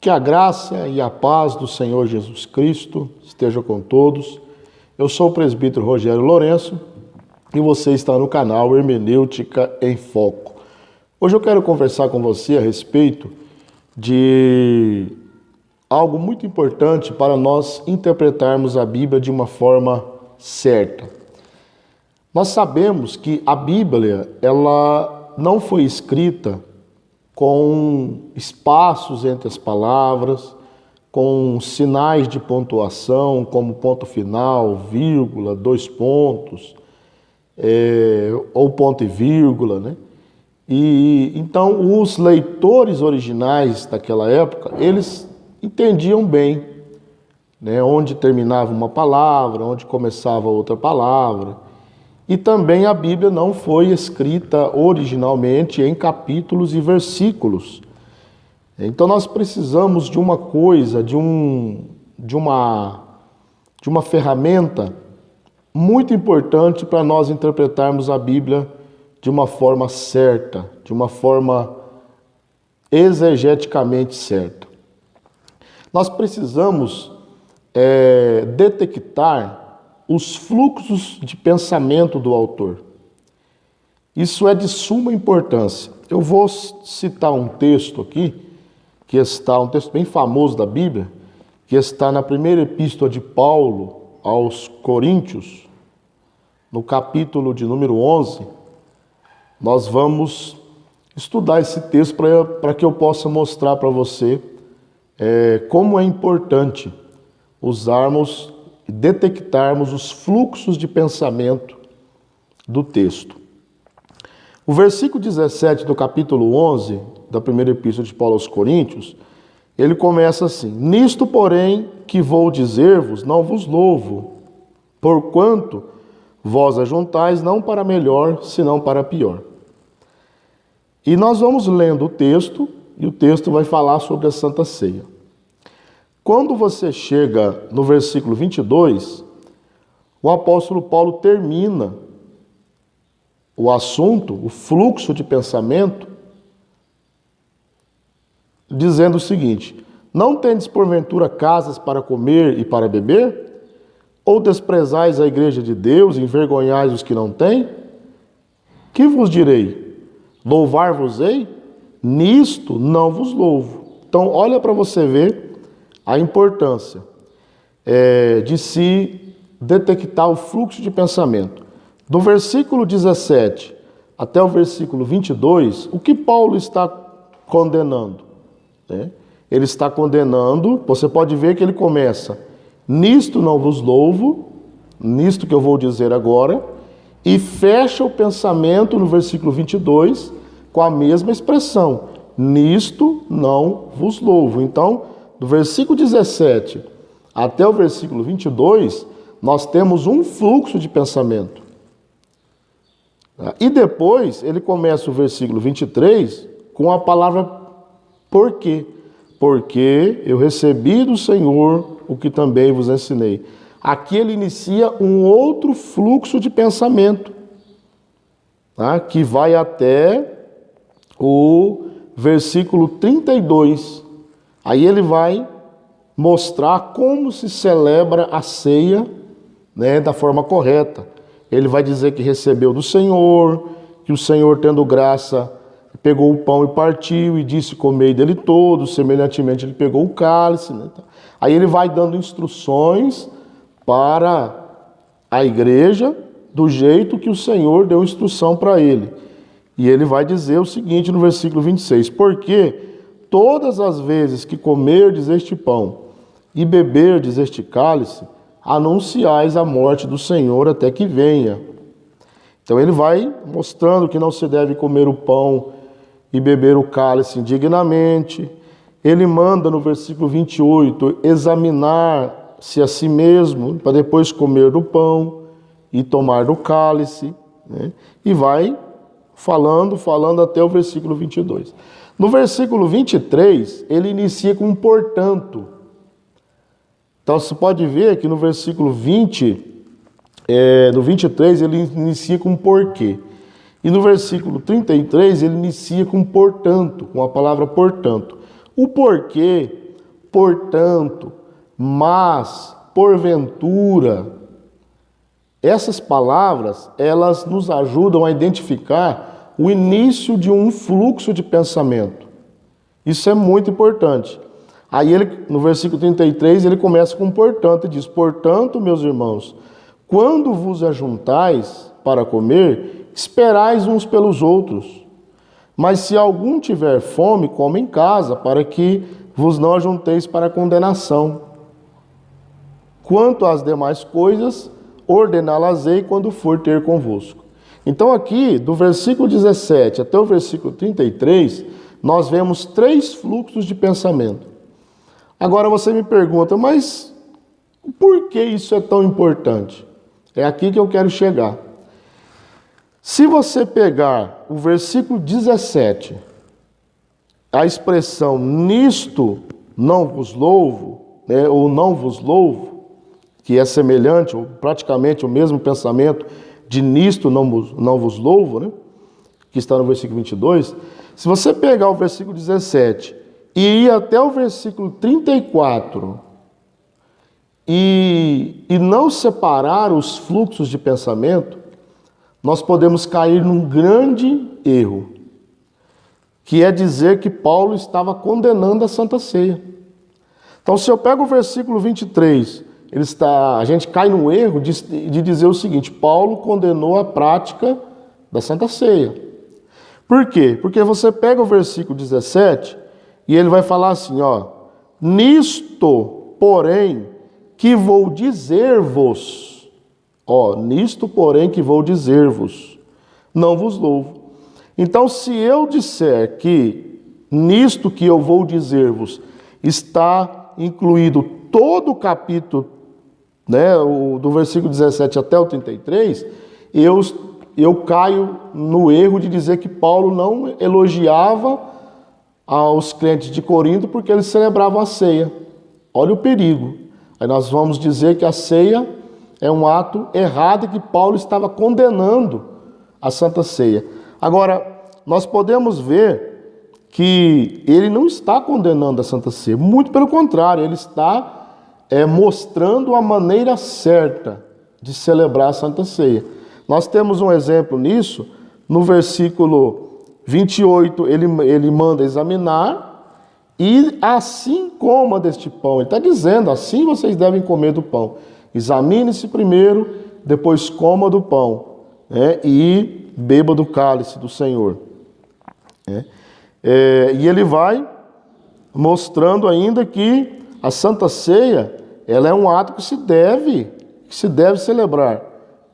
Que a graça e a paz do Senhor Jesus Cristo esteja com todos. Eu sou o presbítero Rogério Lourenço e você está no canal Hermenêutica em Foco. Hoje eu quero conversar com você a respeito de algo muito importante para nós interpretarmos a Bíblia de uma forma certa. Nós sabemos que a Bíblia, ela não foi escrita com espaços entre as palavras, com sinais de pontuação, como ponto final, vírgula, dois pontos, ou ponto e vírgula, né? E então os leitores originais daquela época, eles entendiam bem, né, onde terminava uma palavra, onde começava outra palavra. E também a Bíblia não foi escrita originalmente em capítulos e versículos. Então nós precisamos de uma coisa, de uma ferramenta muito importante para nós interpretarmos a Bíblia de uma forma certa, de uma forma exegeticamente certa. Nós precisamos detectar os fluxos de pensamento do autor. Isso é de suma importância. Eu vou citar um texto aqui, um texto bem famoso da Bíblia, que está na primeira epístola de Paulo aos Coríntios, no capítulo de número 11. Nós vamos estudar esse texto para que eu possa mostrar para você como é importante usarmos e detectarmos os fluxos de pensamento do texto. O versículo 17 do capítulo 11 da primeira epístola de Paulo aos Coríntios, ele começa assim: Nisto, porém, que vou dizer-vos, não vos louvo, porquanto vós ajuntais não para melhor, senão para pior. E nós vamos lendo o texto, e o texto vai falar sobre a Santa Ceia. Quando você chega no versículo 22, o apóstolo Paulo termina o assunto, o fluxo de pensamento, dizendo o seguinte: Não tendes porventura casas para comer e para beber? Ou desprezais a igreja de Deus e envergonhais os que não têm? Que vos direi? Louvar-vos-ei? Nisto não vos louvo. Então olha para você ver a importância de se detectar o fluxo de pensamento. Do versículo 17 até o versículo 22, o que Paulo está condenando? Ele está condenando, você pode ver que ele começa: Nisto não vos louvo, nisto que eu vou dizer agora, e fecha o pensamento no versículo 22 com a mesma expressão: Nisto não vos louvo. Então, do versículo 17 até o versículo 22, nós temos um fluxo de pensamento. E depois ele começa o versículo 23 com a palavra porquê. Porque eu recebi do Senhor o que também vos ensinei. Aqui ele inicia um outro fluxo de pensamento, tá? Que vai até o versículo 32. Aí ele vai mostrar como se celebra a ceia, né, da forma correta. Ele vai dizer que recebeu do Senhor, que o Senhor, tendo graça, pegou o pão e partiu e disse: comei dele todo. Semelhantemente ele pegou o cálice, né? Aí ele vai dando instruções para a igreja do jeito que o Senhor deu instrução para ele. E ele vai dizer o seguinte no versículo 26: Porque todas as vezes que comerdes este pão e beberdes este cálice, anunciais a morte do Senhor até que venha. Então ele vai mostrando que não se deve comer o pão e beber o cálice indignamente. Ele manda no versículo 28 examinar-se a si mesmo, para depois comer do pão e tomar do cálice, né? E vai falando até o versículo 22. No versículo 23, ele inicia com um portanto. Então você pode ver que no versículo 23, ele inicia com um porquê. E no versículo 33, ele inicia com portanto, com a palavra portanto. O porquê portanto, mas, porventura. Essas palavras, elas nos ajudam a identificar o início de um fluxo de pensamento. Isso é muito importante. Aí ele, no versículo 33, ele começa com portanto e diz: portanto, meus irmãos, quando vos ajuntais para comer, esperais uns pelos outros. Mas se algum tiver fome, come em casa, para que vos não ajunteis para a condenação. Quanto às demais coisas, ordená-las-ei quando for ter convosco. Então aqui, do versículo 17 até o versículo 33, nós vemos 3 fluxos de pensamento. Agora você me pergunta, mas por que isso é tão importante? É aqui que eu quero chegar. Se você pegar o versículo 17, a expressão nisto não vos louvo, né, ou não vos louvo, que é semelhante, ou praticamente o mesmo pensamento de nisto não vos louvo, né, que está no versículo 22, se você pegar o versículo 17 e ir até o versículo 34 e não separar os fluxos de pensamento, nós podemos cair num grande erro, que é dizer que Paulo estava condenando a Santa Ceia. Então, se eu pego o versículo 23, a gente cai no erro de dizer o seguinte: Paulo condenou a prática da Santa Ceia. Por quê? Porque você pega o versículo 17 e ele vai falar assim, ó: nisto, porém, que vou dizer-vos. Nisto, porém, que vou dizer-vos, não vos louvo. Então, se eu disser que nisto que eu vou dizer-vos está incluído todo o capítulo, né, do versículo 17 até o 33, eu caio no erro de dizer que Paulo não elogiava aos crentes de Corinto porque eles celebravam a ceia. Olha o perigo. Aí nós vamos dizer que a ceia é um ato errado e que Paulo estava condenando a Santa Ceia. Agora, nós podemos ver que ele não está condenando a Santa Ceia, muito pelo contrário, ele está mostrando a maneira certa de celebrar a Santa Ceia. Nós temos um exemplo nisso, no versículo 28, ele manda examinar e assim coma deste pão. Ele está dizendo, assim vocês devem comer do pão. Examine-se primeiro, depois coma do pão, né, e beba do cálice do Senhor. E ele vai mostrando ainda que a Santa Ceia, ela é um ato que se deve celebrar.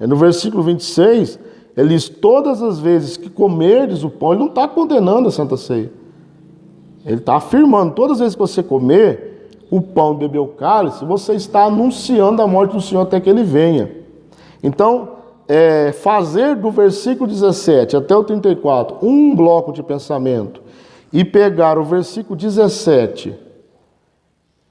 No versículo 26, ele diz: todas as vezes que comerdes o pão, ele não está condenando a Santa Ceia. Ele está afirmando, todas as vezes que você comer o pão e beber o cálice, você está anunciando a morte do Senhor até que ele venha. Então, fazer do versículo 17 até o 34 um bloco de pensamento e pegar o versículo 17,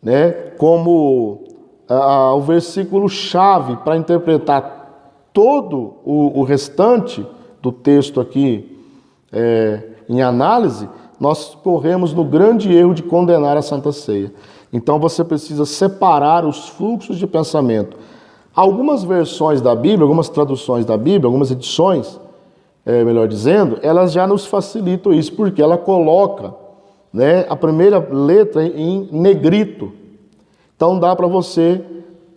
né, como o versículo chave para interpretar todo o restante do texto aqui em análise, nós corremos no grande erro de condenar a Santa Ceia. Então você precisa separar os fluxos de pensamento. Algumas versões da Bíblia, algumas traduções da Bíblia, algumas edições, melhor dizendo, elas já nos facilitam isso, porque ela coloca, né, a primeira letra em negrito. Então dá para você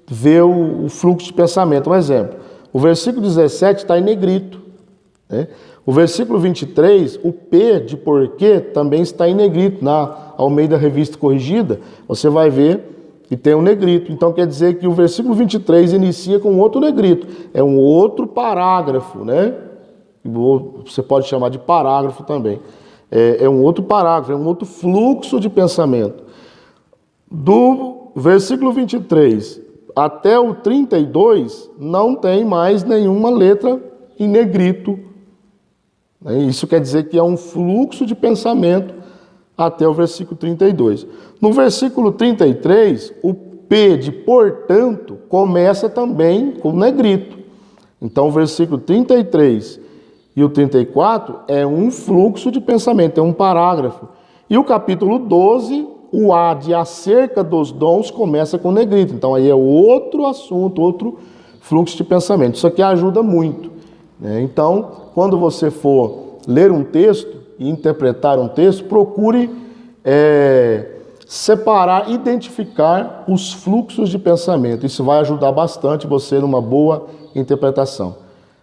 ver o fluxo de pensamento. Um exemplo, o versículo 17 está em negrito, né? O versículo 23, o P de porquê também está em negrito. Na Almeida Revista Corrigida, você vai ver que tem um negrito. Então quer dizer que o versículo 23 inicia com outro negrito. É um outro parágrafo, né? Você pode chamar de parágrafo também. É um outro parágrafo, é um outro fluxo de pensamento. Do versículo 23 até o 32, não tem mais nenhuma letra em negrito. Isso quer dizer que é um fluxo de pensamento até o versículo 32. No versículo 33, o P de portanto começa também com negrito. Então o versículo 33 e o 34 é um fluxo de pensamento, é um parágrafo. E o capítulo 12, o A de acerca dos dons começa com negrito. Então aí é outro assunto, outro fluxo de pensamento. Isso aqui ajuda muito, né? Então, quando você for ler um texto e interpretar um texto, procure separar, identificar os fluxos de pensamento. Isso vai ajudar bastante você numa boa interpretação.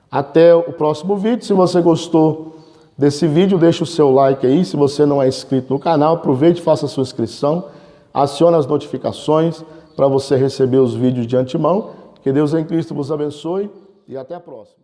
Até o próximo vídeo. Se você gostou desse vídeo, deixa o seu like aí. Se você não é inscrito no canal, aproveite e faça a sua inscrição. Acione as notificações para você receber os vídeos de antemão. Que Deus em Cristo vos abençoe e até a próxima.